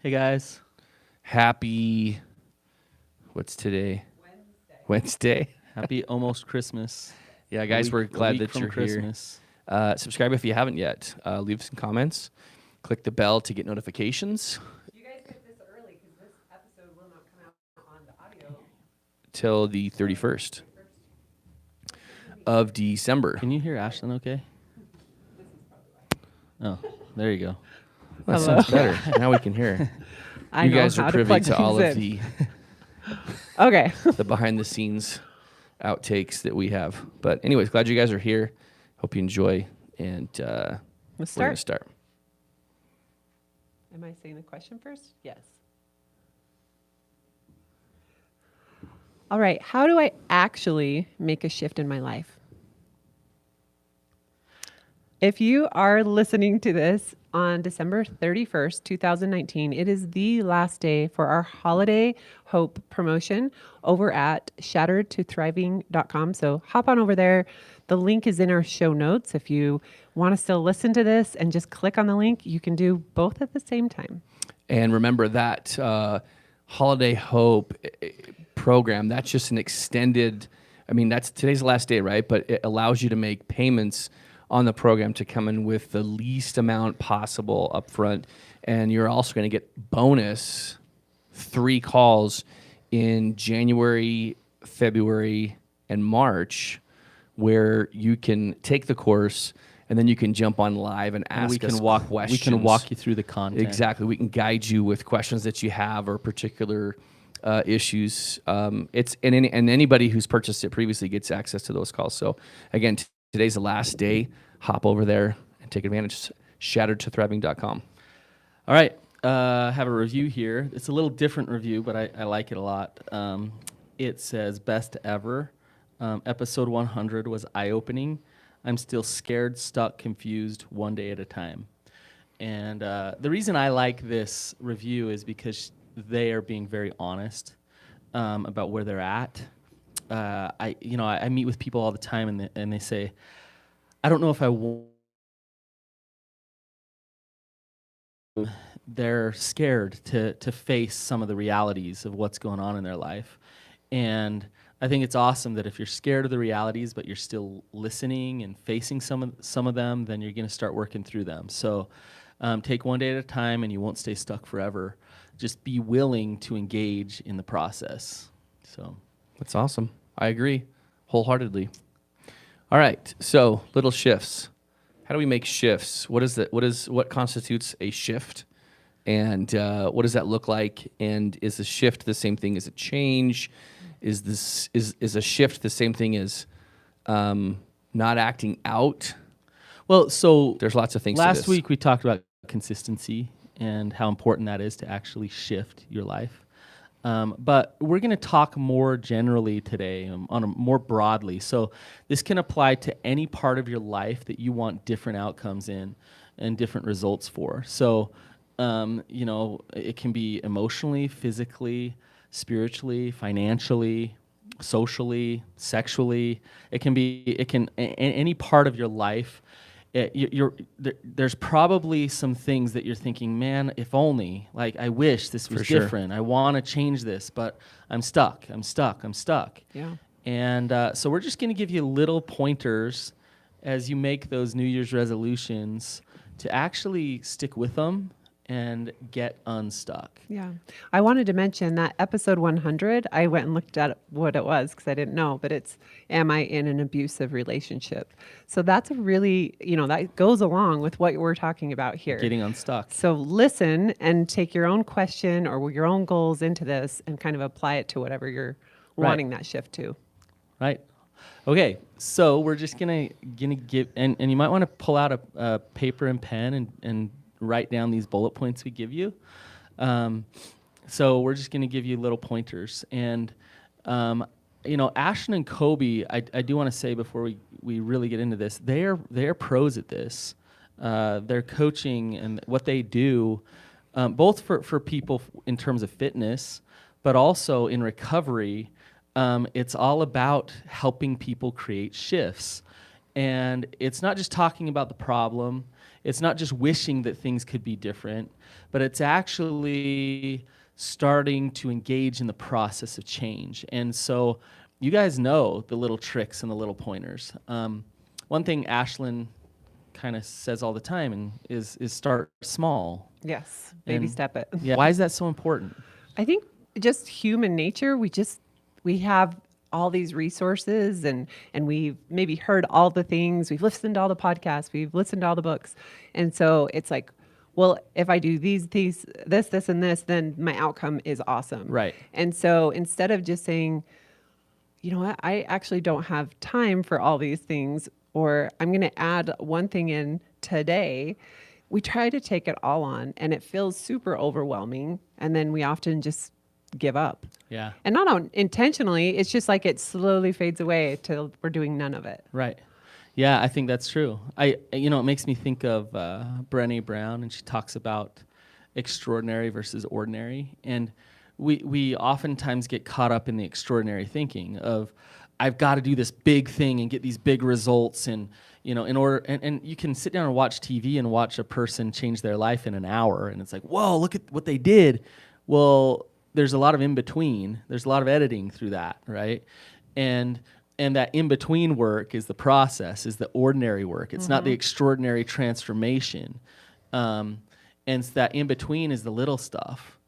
Hey guys. Happy, what's today? Wednesday. Happy almost Christmas. Yeah, guys, we're A glad week that from you're here. Christmas. Subscribe if you haven't yet. Leave some comments. Click the bell to get notifications You guys picked this early because this episode will not come out on the audio till the 31st of December. Can you hear Ashlynn okay? Oh, there you go. That Hello. sounds better. Now we can hear. I You know guys how are to privy plug to all things of in. the Okay. the behind the scenes outtakes that we have. But anyways, glad you guys are here. Hope you enjoy, and Let's we're gonna start. start. Am I saying the question first? Yes. All right. How do I actually make a shift in my life? If you are listening to this on December 31st, 2019, it is the last day for our Holiday Hope promotion over at shatteredtothriving.com. So hop on over there. The link is in our show notes. If you want to still listen to this and just click on the link, you can do both at the same time. And remember that Holiday Hope program, that's just an extended, I mean, that's today's the last day, right? But it allows you to make payments on the program to come in with the least amount possible up front. And you're also going to get bonus 3 calls in January, February, and March, where you can take the course and then you can jump on live and ask we us questions. We can walk you through the content. Exactly. We can guide you with questions that you have or particular issues. It's and anybody who's purchased it previously gets access to those calls. So again, today's the last day. Hop over there and take advantage. Shatteredtothriving.com. All right. I have a review here. It's a little different review, but I like it a lot. It says, best ever. Episode 100 was eye-opening. I'm still scared, stuck, confused, one day at a time. And the reason I like this review is because they are being very honest about where they're at. I meet with people all the time, and they say, I don't know if I want. They're scared to face some of the realities of what's going on in their life. And I think it's awesome that if you're scared of the realities, but you're still listening and facing some of them, then you're going to start working through them. So take one day at a time, and you won't stay stuck forever. Just be willing to engage in the process. So That's awesome. I agree wholeheartedly. All right. So little shifts. How do we make shifts? What constitutes a shift? And what does that look like? And is a shift the same thing as a change? Is a shift the same thing as not acting out? well, so There's lots of things to last this. week we talked about consistency and how important that is to actually shift your life. But we're going to talk more generally today, more broadly. So this can apply to any part of your life that you want different outcomes in and different results for. So, it can be emotionally, physically, spiritually, financially, socially, sexually. Any part of your life. There's probably some things that you're thinking, man, if only, like, I wish this was For sure. different. I want to change this, but I'm stuck. Yeah. And so we're just going to give you little pointers as you make those New Year's resolutions to actually stick with them and get unstuck. Yeah. I wanted to mention that episode 100, I went and looked at what it was because I didn't know, but it's, am I in an abusive relationship? So that's a really, that goes along with what we're talking about here. Getting unstuck. So listen and take your own question or your own goals into this and kind of apply it to whatever you're Right. wanting that shift to. Right. Okay. So we're just gonna give, and you might want to pull out a paper and pen and write down these bullet points we give you. So we're just gonna give you little pointers. And Ashlynn and Coby, I do want to say before we really get into this, they're pros at this. Their coaching and what they do, both for people in terms of fitness, but also in recovery. It's all about helping people create shifts. And it's not just talking about the problem. It's not just wishing that things could be different, but it's actually starting to engage in the process of change. And so you guys know the little tricks and the little pointers. One thing Ashlynn kind of says all the time and is start small. Yes. Baby And step it. Yeah. Why is that so important? I think just human nature, we have all these resources and we've maybe heard all the things, we've listened to all the podcasts, we've listened to all the books. And so it's like, well, if I do this, and this, then my outcome is awesome. Right. And so instead of just saying, you know what, I actually don't have time for all these things, or I'm going to add one thing in today, we try to take it all on and it feels super overwhelming. And then we often just give up. Yeah. And not intentionally, it's just like it slowly fades away till we're doing none of it. Right. Yeah, I think that's true. It makes me think of Brené Brown, and she talks about extraordinary versus ordinary. And we oftentimes get caught up in the extraordinary thinking of, I've got to do this big thing and get these big results. And, in order, and you can sit down and watch TV and watch a person change their life in an hour. And it's like, whoa, look at what they did. Well, there's a lot of in between. There's a lot of editing through that, right? And that in between work is the process, is the ordinary work. It's not the extraordinary transformation. And that in between is the little stuff.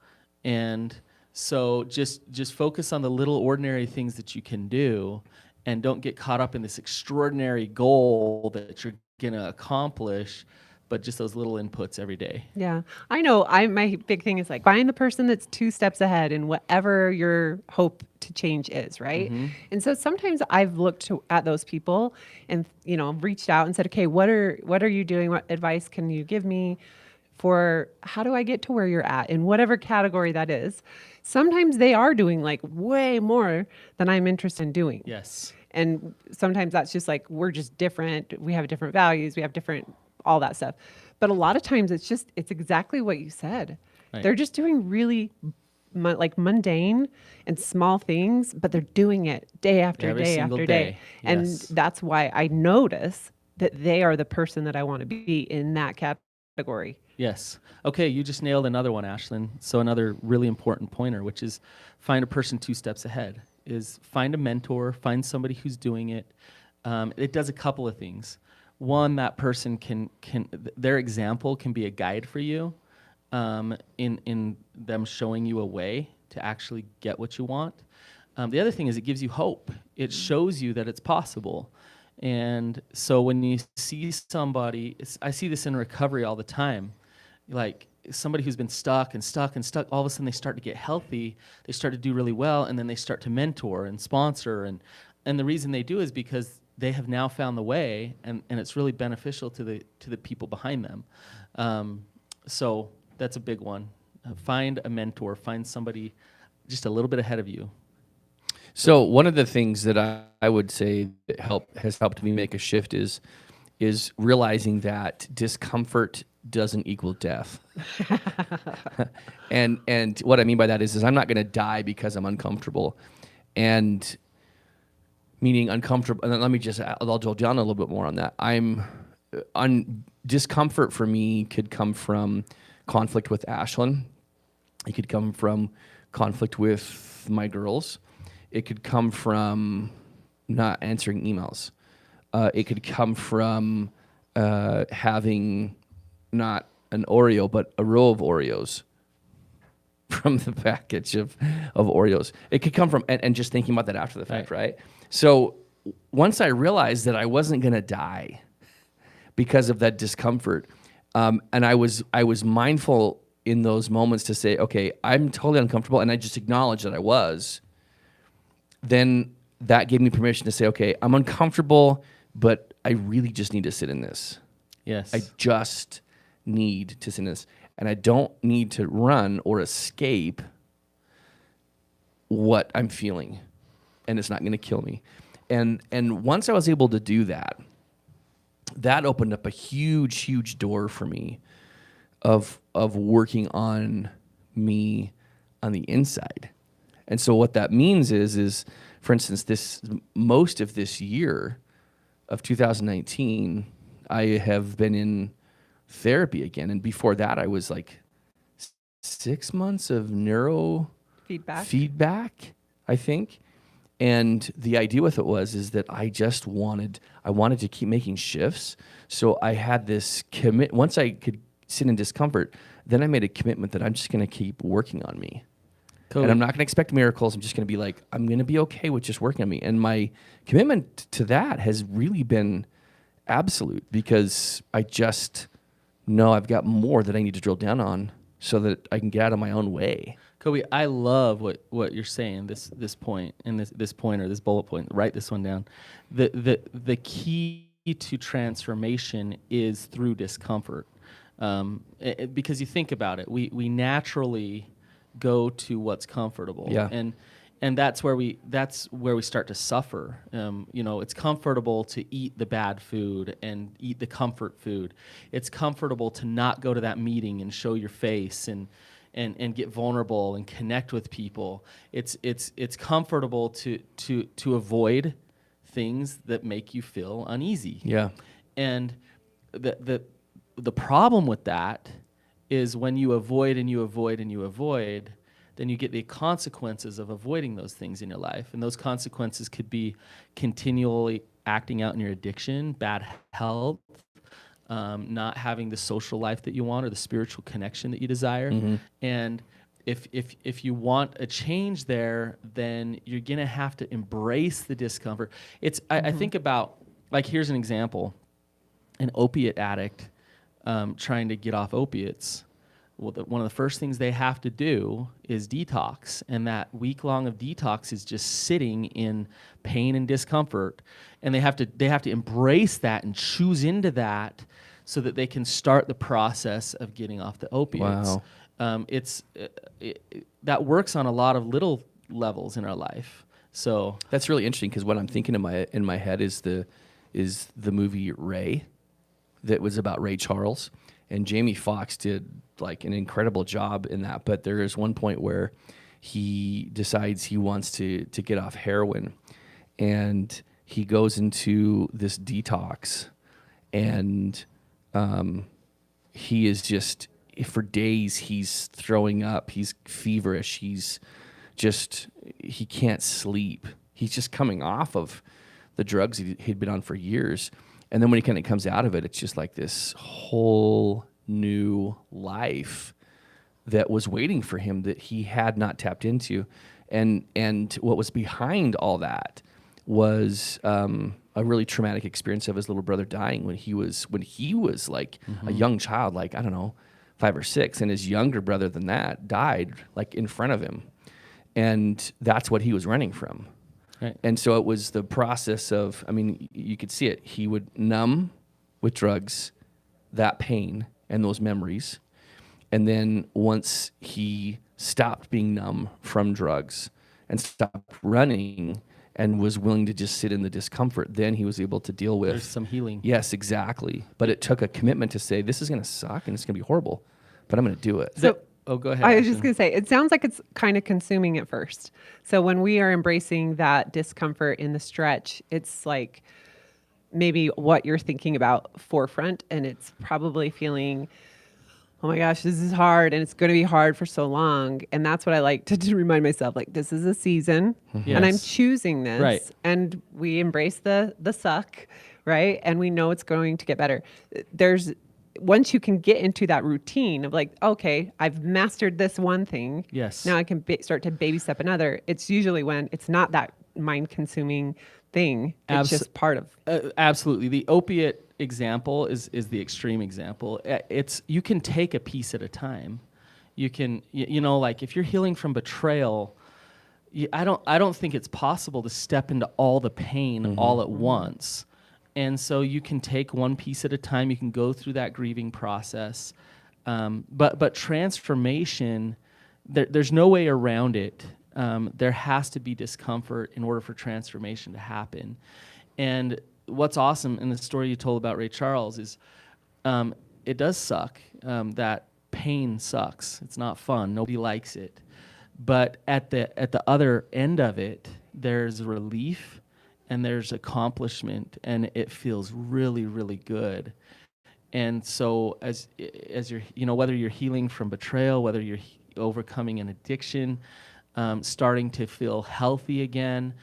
And so just focus on the little ordinary things that you can do, and don't get caught up in this extraordinary goal that you're going to accomplish, but just those little inputs every day. Yeah. I know my big thing is like find the person that's 2 steps ahead in whatever your hope to change is, right? And so sometimes I've looked at those people and, reached out and said, okay, what are you doing? What advice can you give me for how do I get to where you're at in whatever category that is? Sometimes they are doing like way more than I'm interested in doing. Yes. And sometimes that's just like, we're just different. We have different values. We have different, all that stuff. But a lot of times it's exactly what you said. Right. They're just doing really like mundane and small things, but they're doing it day after Every day single after day. day. And Yes. that's why I notice that they are the person that I want to be in that category. Yes. Okay, you just nailed another one, Ashlynn. So another really important pointer, which is find a person 2 steps ahead, is find a mentor, find somebody who's doing it. It does a couple of things. One, that person can their example can be a guide for you in them showing you a way to actually get what you want. The other thing is it gives you hope. It shows you that it's possible. And so when you see somebody, I see this in recovery all the time, like somebody who's been stuck, all of a sudden they start to get healthy, they start to do really well, and then they start to mentor and sponsor. And the reason they do is because they have now found the way, and it's really beneficial to the people behind them. So that's a big one. Find a mentor, find somebody just a little bit ahead of you. So one of the things that I would say that has helped me make a shift is realizing that discomfort doesn't equal death. and what I mean by that is I'm not going to die because I'm uncomfortable, and meaning uncomfortable. And then I'll drill down a little bit more on that. Discomfort for me could come from conflict with Ashlynn. It could come from conflict with my girls. It could come from not answering emails. It could come from having not an Oreo, but a row of Oreos from the package of Oreos. It could come from, and just thinking about that after the fact, right? So once I realized that I wasn't going to die because of that discomfort, and I was mindful in those moments to say, okay, I'm totally uncomfortable, and I just acknowledged that I was, then that gave me permission to say, okay, I'm uncomfortable, but I really just need to sit in this. Yes. I just need to sit in this. And I don't need to run or escape what I'm feeling. And it's not going to kill me. And once I was able to do that, that opened up a huge, huge door for me of working on me on the inside. And so what that means is for instance, most of this year, of 2019, I have been in therapy again. And before that, I was like 6 months of neuro feedback, I think. And the idea with it is that I wanted to keep making shifts. So I had this once I could sit in discomfort, then I made a commitment that I'm just going to keep working on me. And I'm not going to expect miracles. I'm just going to be like, I'm going to be okay with just working on me. And my commitment to that has really been absolute, because I just know I've got more that I need to drill down on so that I can get out of my own way. Coby, I love what you're saying. This point and this point, or this bullet point. Write this one down. The key to transformation is through discomfort, because you think about it, we naturally go to what's comfortable. Yeah. And that's where we start to suffer. It's comfortable to eat the bad food and eat the comfort food. It's comfortable to not go to that meeting and show your face and get vulnerable and connect with people. It's comfortable to avoid things that make you feel uneasy. Yeah. And the problem with that is when you avoid and you avoid and you avoid, then you get the consequences of avoiding those things in your life. And those consequences could be continually acting out in your addiction, bad health, not having the social life that you want or the spiritual connection that you desire. Mm-hmm. And if you want a change there, then you're going to have to embrace the discomfort. I think about, like, here's an example. An opiate addict trying to get off opiates. Well, one of the first things they have to do is detox, and that week long of detox is just sitting in pain and discomfort, and they have to embrace that and choose into that so that they can start the process of getting off the opiates. Wow. That works on a lot of little levels in our life. So That's really interesting, because what I'm thinking in my head is the movie Ray, that was about Ray Charles, and Jamie Foxx did like an incredible job in that. But there is one point where he decides he wants to get off heroin, and he goes into this detox, and he is just, for days he's throwing up, he's feverish, he can't sleep. He's just coming off of the drugs he'd been on for years. And then when he kind of comes out of it, it's just like this whole new life that was waiting for him that he had not tapped into. And what was behind all that was a really traumatic experience of his little brother dying when he was like a young child, like, I don't know, 5 or 6, and his younger brother than that died like in front of him. And that's what he was running from. Right. And so it was the process of, I mean, you could see it. He would numb with drugs that pain and those memories. And then once he stopped being numb from drugs and stopped running and was willing to just sit in the discomfort, then he was able to deal with... There's some healing. Yes, exactly. But it took a commitment to say, this is going to suck and it's going to be horrible, but I'm going to do it. So go ahead. I was just Ashlynn. going to say, it sounds like it's kind of consuming at first. So when we are embracing that discomfort in the stretch, it's like maybe what you're thinking about forefront, and it's probably feeling, oh my gosh, this is hard, and it's going to be hard for so long. And that's what I like to remind myself, like, this is a season, and I'm Yes. choosing this. Right. And we embrace the suck, right? And we know it's going to get better. Once you can get into that routine of like, okay, I've mastered this one thing. Yes. Now I can start to baby step another. It's usually when it's not that mind consuming thing. It's just part of. Absolutely. The opiate example is the extreme example. You can take a piece at a time. You can, like if you're healing from betrayal, I don't think it's possible to step into all the pain all at once. And so you can take one piece at a time. You can go through that grieving process. But transformation, there's no way around it. There has to be discomfort in order for transformation to happen. And what's awesome in the story you told about Ray Charles is it does suck. That pain sucks. It's not fun. Nobody likes it. But at the other end of it, there's relief and there's accomplishment, and it feels really, really good. And so as you're, whether you're healing from betrayal, whether you're overcoming an addiction, starting to feel healthy again,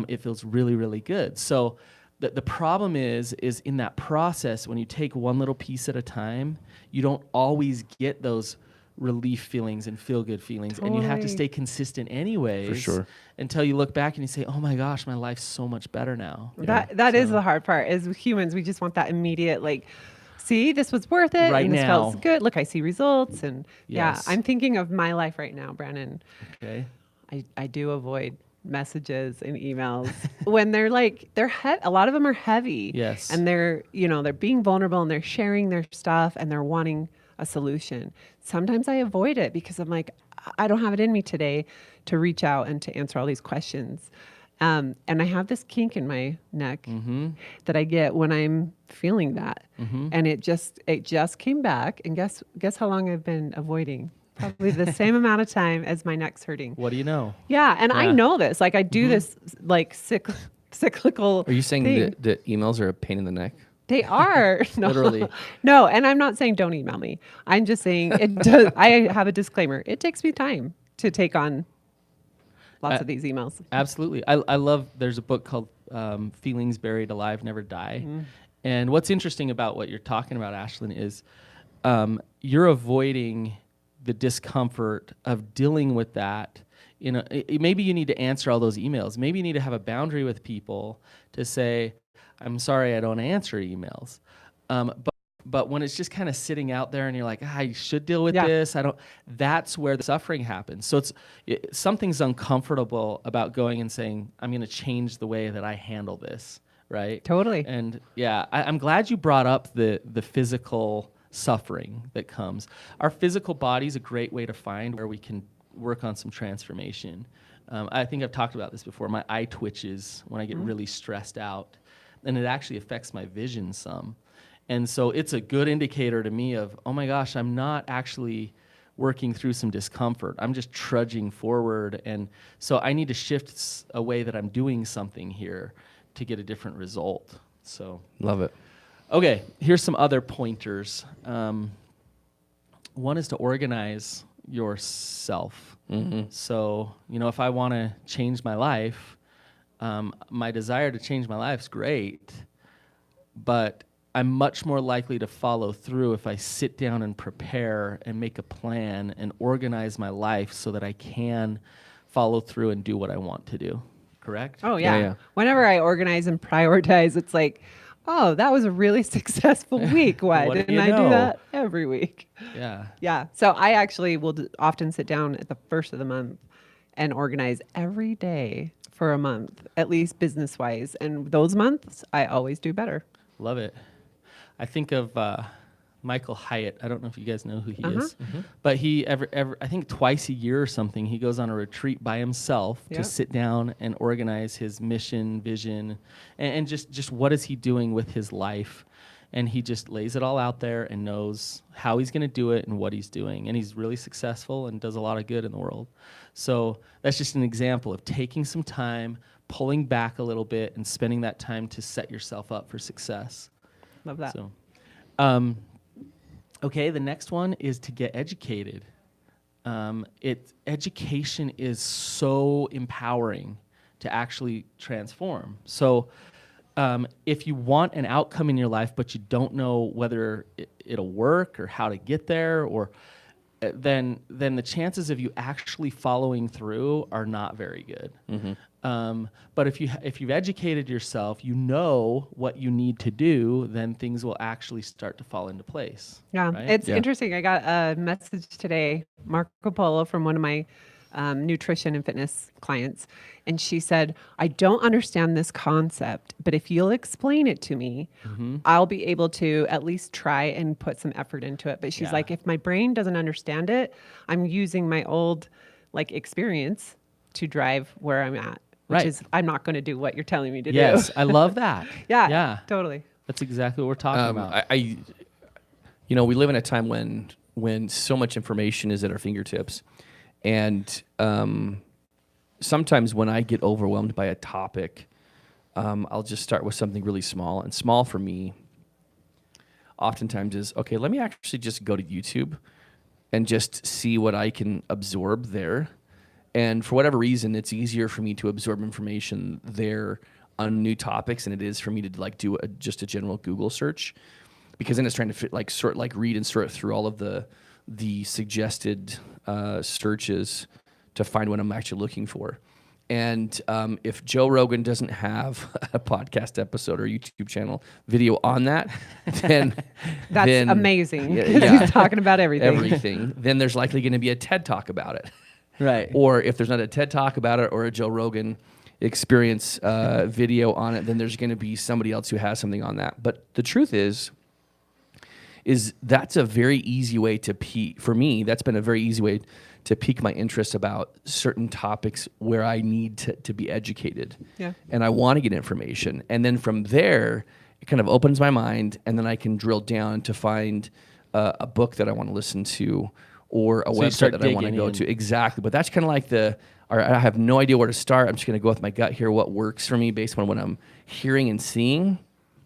it feels really, really good. So the problem is in that process, when you take one little piece at a time, you don't always get those relief feelings and feel good feelings. And you have to stay consistent anyways. For sure. Until you look back and you say, oh my gosh, my life's so much better now. That is the hard part. As humans, we just want that immediate, like, see, this was worth it. Right and this now. felt good. Look, I see results. And Yes. I'm thinking of my life right now, Brannon. Okay. I do avoid messages and emails when they're like, a lot of them are heavy. Yes. And they're being vulnerable and they're sharing their stuff and they're wanting a solution. Sometimes I avoid it because I'm like, I don't have it in me today to reach out and to answer all these questions. And I have this kink in my neck that I get when I'm feeling that. And it just came back. And guess how long I've been avoiding? Probably the same amount of time as my neck's hurting. What do you know? Yeah. And I know this, like I do this like cyclical. Are you saying thing. that emails are a pain in the neck? They are. No. Literally. No, and I'm not saying don't email me. I'm just saying it does. I have a disclaimer. It takes me time to take on lots of these emails. Absolutely. I love, there's a book called Feelings Buried Alive Never Die. And what's interesting about what you're talking about, Ashlynn, is you're avoiding the discomfort of dealing with that. Maybe you need to answer all those emails. Maybe you need to have a boundary with people to say, I'm sorry, I don't answer emails. But when it's just kind of sitting out there and you're like, I should deal with this. That's where the suffering happens. So something's uncomfortable about going and saying, I'm going to change the way that I handle this. Right. Totally. And I'm glad you brought up the physical suffering that comes. Our physical body is a great way to find where we can work on some transformation. I think I've talked about this before. My eye twitches when I get really stressed out, and it actually affects my vision some. And so it's a good indicator to me of, oh my gosh, I'm not actually working through some discomfort. I'm just trudging forward. And so I need to shift a way that I'm doing something here to get a different result. So Love it. okay, here's some other pointers. One is to organize yourself. So, if I want to change my life, my desire to change my life is great, but I'm much more likely to follow through if I sit down and prepare and make a plan and organize my life so that I can follow through and do what I want to do. Correct? Oh, yeah. Yeah. Whenever I organize and prioritize, it's like, oh, that was a really successful week. Why What do didn't you I do know? that every week? Yeah. Yeah. So I actually will often sit down at the first of the month and organize every day for a month, at least business wise. And those months, I always do better. Love it. I think of Michael Hyatt. I don't know if you guys know who he is, but he I think twice a year or something, he goes on a retreat by himself to sit down and organize his mission, vision, and just what is he doing with his life. And he just lays it all out there and knows how he's going to do it and what he's doing. And he's really successful and does a lot of good in the world. So that's just an example of taking some time, pulling back a little bit, and spending that time to set yourself up for success. Love that. So, okay, the next one is to get educated. Education is so empowering to actually transform. So if you want an outcome in your life, but you don't know whether it'll work or how to get there, or then the chances of you actually following through are not very good. But if you've educated yourself, you know what you need to do, then things will actually start to fall into place. Yeah, right? it's interesting. I got a message today, Marco Polo, from one of my nutrition and fitness clients. And she said, I don't understand this concept, but if you'll explain it to me, I'll be able to at least try and put some effort into it. But she's like, if my brain doesn't understand it, I'm using my old experience to drive where I'm at, which is I'm not going to do what you're telling me to do. Yes, I love that. Yeah, totally. That's exactly what we're talking about. We live in a time when so much information is at our fingertips. And sometimes when I get overwhelmed by a topic, I'll just start with something really small. And small for me oftentimes is, okay, let me actually just go to YouTube and just see what I can absorb there. And for whatever reason, it's easier for me to absorb information there on new topics than it is for me to like do just a general Google search, because then it's trying to read and sort through all of the suggested searches to find what I'm actually looking for. And if Joe Rogan doesn't have a podcast episode or YouTube channel video on that, then that's amazing. Yeah, he's talking about everything. Then there's likely going to be a TED Talk about it. Right. Or if there's not a TED Talk about it or a Joe Rogan experience video on it, then there's going to be somebody else who has something on that. But the truth is that's a very easy way to for me, that's been a very easy way to pique my interest about certain topics where I need to be educated. Yeah. And I want to get information. And then from there, it kind of opens my mind, and then I can drill down to find a book that I want to listen to, or a website that I want to go to. Exactly. But that's kind of like I have no idea where to start. I'm just going to go with my gut here, what works for me based on what I'm hearing and seeing.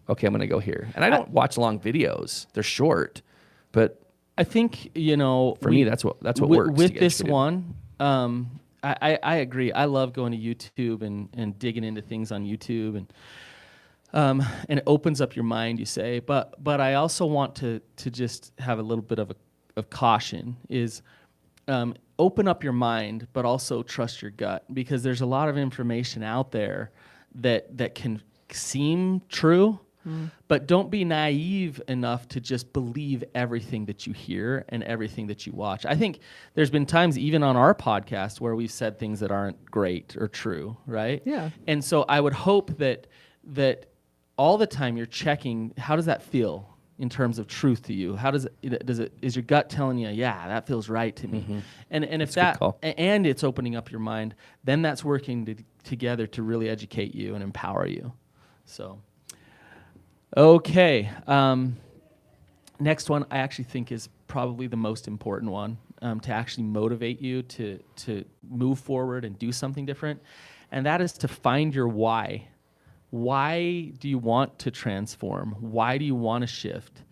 Okay, I'm going to go here. And I don't watch long videos. They're short. But I think, for me, that's what works. With this one, I agree. I love going to YouTube and digging into things on YouTube, and it opens up your mind, you say. But I also want to just have a little bit of caution is open up your mind, but also trust your gut, because there's a lot of information out there that can seem true. But don't be naive enough to just believe everything that you hear and everything that you watch. I think there's been times even on our podcast where we've said things that aren't great or true, right? Yeah. And so I would hope that all the time you're checking, how does that feel in terms of truth to you? How is your gut telling you, yeah, that feels right to me? Mm-hmm. And if and it's opening up your mind, then that's working together to really educate you and empower you. So. Okay. Next one I actually think is probably the most important one to actually motivate you to move forward and do something different. And that is to find your why. Why do you want to transform? Why do you want to shift?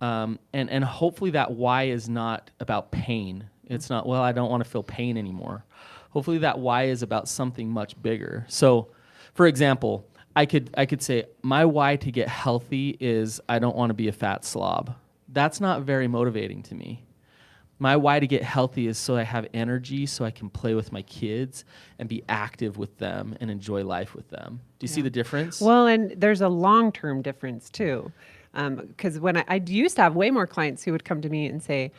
And hopefully that why is not about pain. It's not, well, I don't want to feel pain anymore. Hopefully that why is about something much bigger. So, for example, I could say my why to get healthy is I don't want to be a fat slob. That's not very motivating to me. My why to get healthy is so I have energy, so I can play with my kids and be active with them and enjoy life with them. Do you see the difference? Well, and there's a long-term difference too. Because when I used to have way more clients who would come to me and say,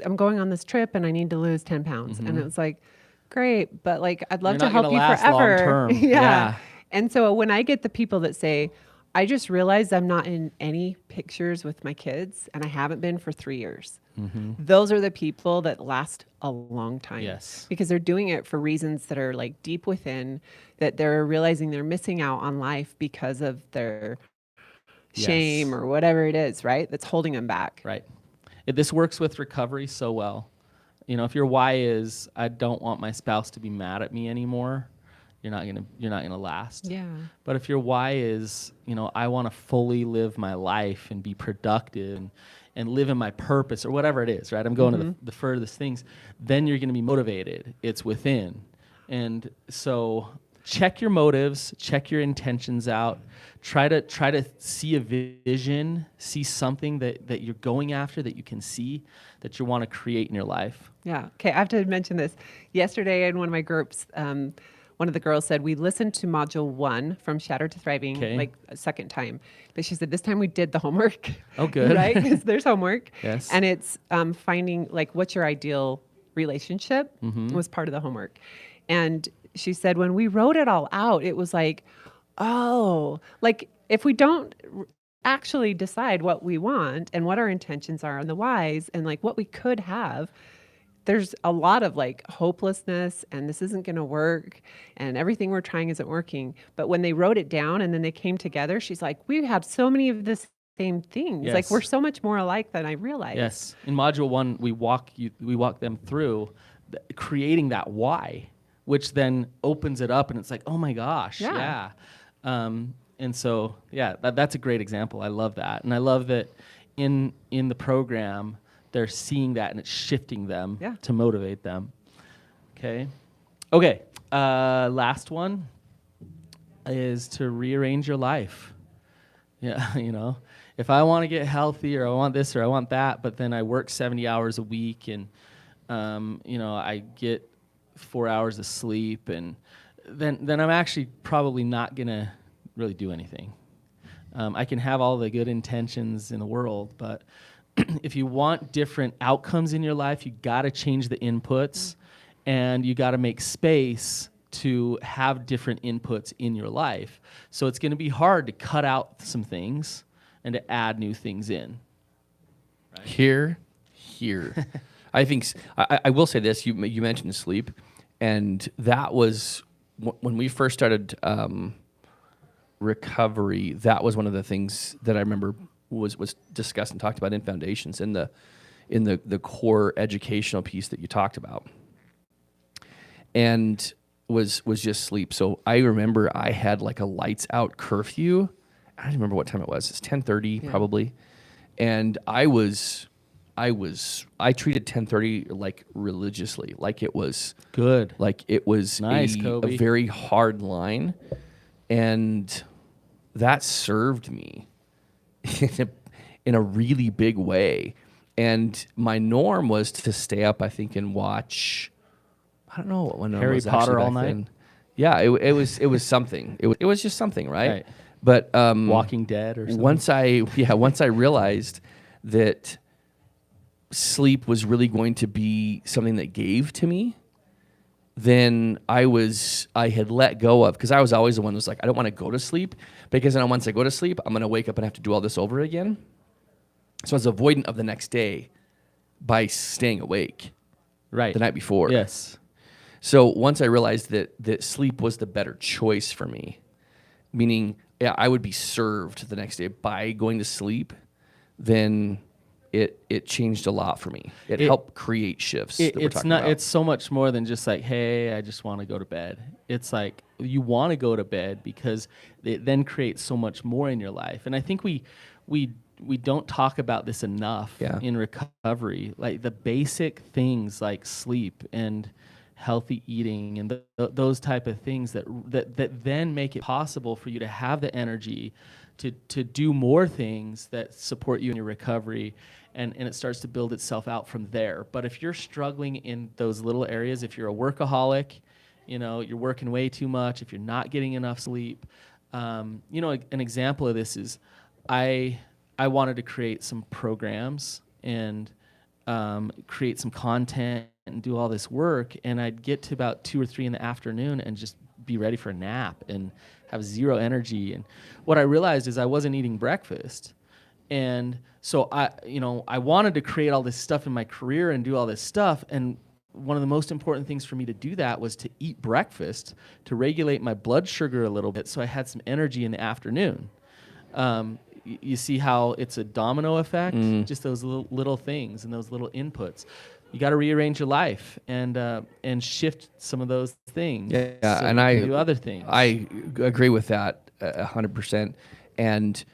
I'm going on this trip and I need to lose 10 pounds. Mm-hmm. And it was like, great, but like, I'd love to help you forever. Yeah. And so when I get the people that say, I just realized I'm not in any pictures with my kids and I haven't been for 3 years. Mm-hmm. Those are the people that last a long time. Yes. Because they're doing it for reasons that are like deep within, that they're realizing they're missing out on life because of their shame or whatever it is, right? That's holding them back. Right. This works with recovery so well. If your why is, I don't want my spouse to be mad at me anymore, you're not gonna last. Yeah. But if your why is, I want to fully live my life and be productive and live in my purpose or whatever it is, right? I'm going to the furthest things. Then you're going to be motivated. It's within, and so check your motives, check your intentions out. Try to see a vision, see something that you're going after, that you can see, that you want to create in your life. Yeah. Okay. I have to mention this. Yesterday in one of my groups, one of the girls said, we listened to module 1 from Shattered to Thriving, like a second time. But she said, this time we did the homework. Oh, good. Right? Because there's homework. Yes. And it's finding, like, what's your ideal relationship was part of the homework. And she said, when we wrote it all out, it was like, oh, like if we don't actually decide what we want and what our intentions are and the whys and like what we could have, there's a lot of like hopelessness and this isn't going to work and everything we're trying isn't working. But when they wrote it down and then they came together, she's like, we have so many of the same things. Yes. Like we're so much more alike than I realized. Yes. In module 1, we walk them through creating that why, which then opens it up and it's like, oh my gosh, yeah. And so, yeah, that's a great example. I love that. And I love that in the program, they're seeing that and it's shifting them Yeah. to motivate them. Okay. Okay. Last one is to rearrange your life. Yeah, if I want to get healthy or I want this or I want that, but then I work 70 hours a week and, I get 4 hours of sleep, and then I'm actually probably not going to really do anything. I can have all the good intentions in the world, but if you want different outcomes in your life, you got to change the inputs, and you got to make space to have different inputs in your life. So it's going to be hard to cut out some things and to add new things in. Right? Here. I think I will say this. You mentioned sleep, and that was when we first started recovery. That was one of the things that I remember was discussed and talked about in Foundations, in the core educational piece that you talked about, and was just sleep. So I remember I had like a lights out curfew. I don't remember what time it was. It's 10:30 probably, and I treated 10:30 like religiously, like it was good, like it was nice, a Coby. very hard line, and that served me in a really big way. And my norm was to stay up, I think, and watch. I don't know what my norm Harry was Potter actually all back night? then. Yeah, it was something. It was just something, right? Right. But Walking Dead or something. once I realized that sleep was really going to be something that gave to me, then I had let go of, because I was always the one who was like, I don't want to go to sleep, because then once I go to sleep, I'm going to wake up and have to do all this over again. So I was avoidant of the next day by staying awake right the night before. Yes. So once I realized that sleep was the better choice for me, meaning I would be served the next day by going to sleep, then it changed a lot for me. It helped create shifts that we're talking about. It's so much more than just like, hey, I just want to go to bed. It's like you want to go to bed because it then creates so much more in your life. And I think we don't talk about this enough in recovery, like the basic things like sleep and healthy eating and those type of things that then make it possible for you to have the energy to do more things that support you in your recovery, and it starts to build itself out from there. But if you're struggling in those little areas, if you're a workaholic, you're working way too much, if you're not getting enough sleep, an example of this is I wanted to create some programs and create some content and do all this work, and I'd get to about 2 or 3 in the afternoon and just be ready for a nap and have zero energy. And what I realized is I wasn't eating breakfast. And so I wanted to create all this stuff in my career and do all this stuff. And one of the most important things for me to do that was to eat breakfast, to regulate my blood sugar a little bit so I had some energy in the afternoon. You see how it's a domino effect? Just those little things and those little inputs. You got to rearrange your life and shift some of those things. Yeah, so and you I can do other things. I agree with that 100%. And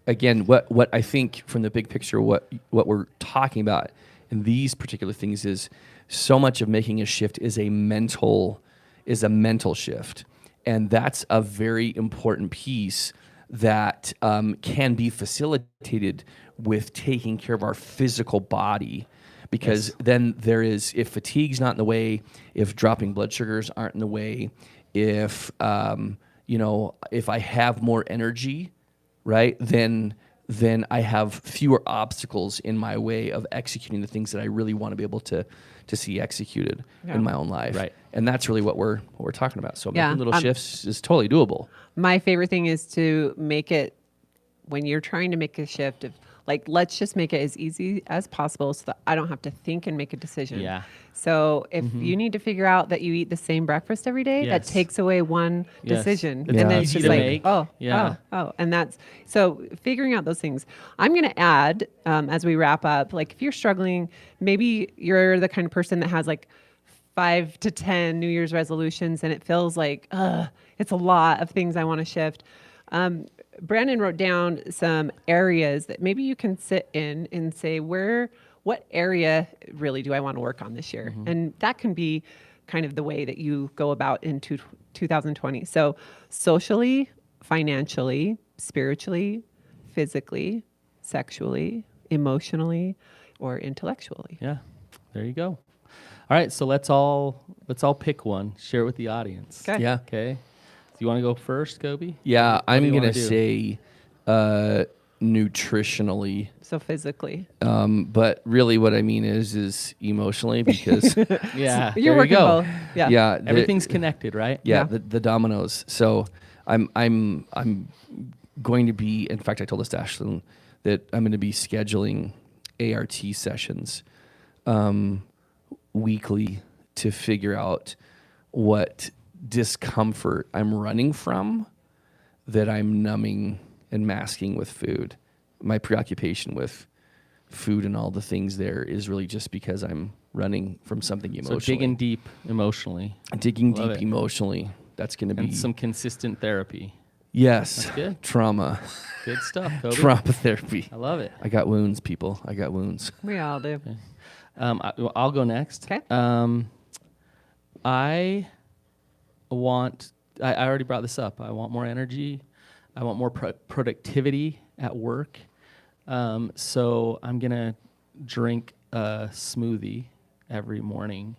again, what I think from the big picture, what we're talking about in these particular things is so much of making a shift is a mental shift, and that's a very important piece that can be facilitated with taking care of our physical body. Because then if fatigue's not in the way, if dropping blood sugars aren't in the way, if if I have more energy, right, then I have fewer obstacles in my way of executing the things that I really want to be able to see executed in my own life. Right. And that's really what we're talking about. So Yeah, making little shifts is totally doable. My favorite thing is to make it, when you're trying to make a shift, of like, let's just make it as easy as possible so that I don't have to think and make a decision. Yeah. So if you need to figure out that you eat the same breakfast every day, that Yes. takes away one Yes. decision. It's And then easy it's just to like, make. oh. And that's, so figuring out those things. I'm going to add, as we wrap up, like if you're struggling, maybe you're the kind of person that has like 5 to 10 New Year's resolutions and it feels like, it's a lot of things I want to shift. Brandon wrote down some areas that maybe you can sit in and say, what area really do I want to work on this year? And that can be kind of the way that you go about into 2020. So socially, financially, spiritually, physically, sexually, emotionally, or intellectually. Yeah, there you go. All right, so let's all pick one, share it with the audience. Okay. Yeah. Okay. Do you want to go first, Coby? Yeah, What do I'm you going wanna to do? say nutritionally. So physically. But really what I mean is emotionally because Yeah, You're there working you go. both. Yeah. yeah, Everything's connected, right? yeah, Yeah. the dominoes. So I'm going to be, in fact I told this to Ashlynn that I'm going to be scheduling ART sessions weekly to figure out what discomfort I'm running from that I'm numbing and masking with food. My preoccupation with food and all the things there is really just because I'm running from something emotionally. So digging deep emotionally Digging Love deep it. emotionally. That's going to be and some consistent therapy. yes, That's good. trauma, Good stuff, Coby. trauma therapy. I love it. I got wounds, people. I got wounds. We all do. I'll go next. Okay. I already brought this up. I want more energy. I want more productivity at work. So I'm going to drink a smoothie every morning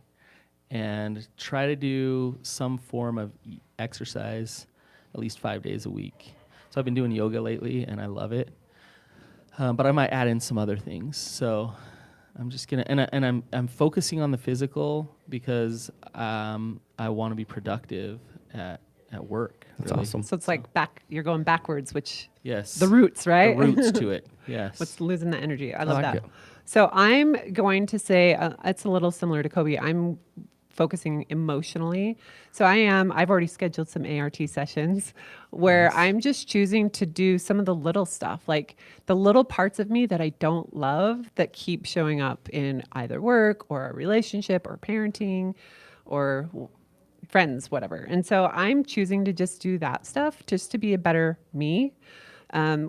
and try to do some form of exercise at least 5 days a week. So I've been doing yoga lately and I love it. But I might add in some other things. So I'm just gonna I'm focusing on the physical because I want to be productive at work. That's really. awesome. So it's like you're going backwards, which Yes. the roots, right? The roots to it. Yes. What's losing the energy? I love like that. it. So I'm going to say it's a little similar to Coby. I'm focusing emotionally. So I've already scheduled some ART sessions where I'm just choosing to do some of the little stuff, like the little parts of me that I don't love that keep showing up in either work or a relationship or parenting or friends, whatever. And so I'm choosing to just do that stuff just to be a better me,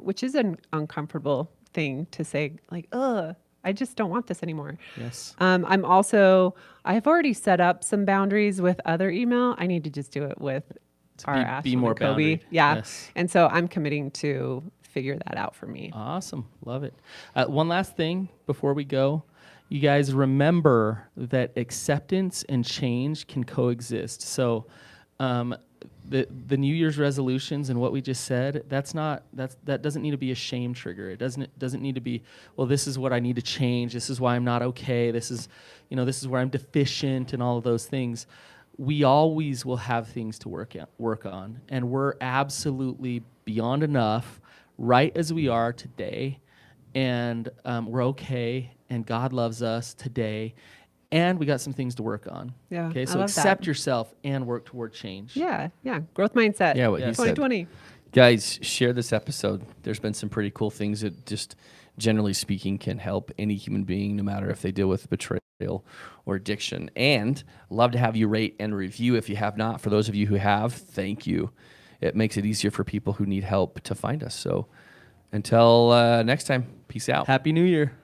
which is an uncomfortable thing to say, like, ugh, I just don't want this anymore. Yes. I've already set up some boundaries with other email. I need to just do it with our be Ashlynn more and Coby. boundaried. Yeah. Yes. And so I'm committing to figure that out for me. Awesome. Love it. One last thing before we go. You guys remember that acceptance and change can coexist. So the New Year's resolutions and what we just said, that doesn't need to be a shame trigger. It doesn't need to be, well, this is what I need to change. This is why I'm not okay. This is where I'm deficient and all of those things. We always will have things to work on, and we're absolutely beyond enough right as we are today, and we're okay, and God loves us today, and we got some things to work on. Yeah, Okay, I so love accept that. yourself and work toward change. Yeah. Growth mindset. Yeah, what he said. 2020. Guys, share this episode. There's been some pretty cool things that just generally speaking can help any human being, no matter if they deal with betrayal or addiction. And love to have you rate and review if you have not. For those of you who have, thank you. It makes it easier for people who need help to find us. So until next time, peace out. Happy New Year.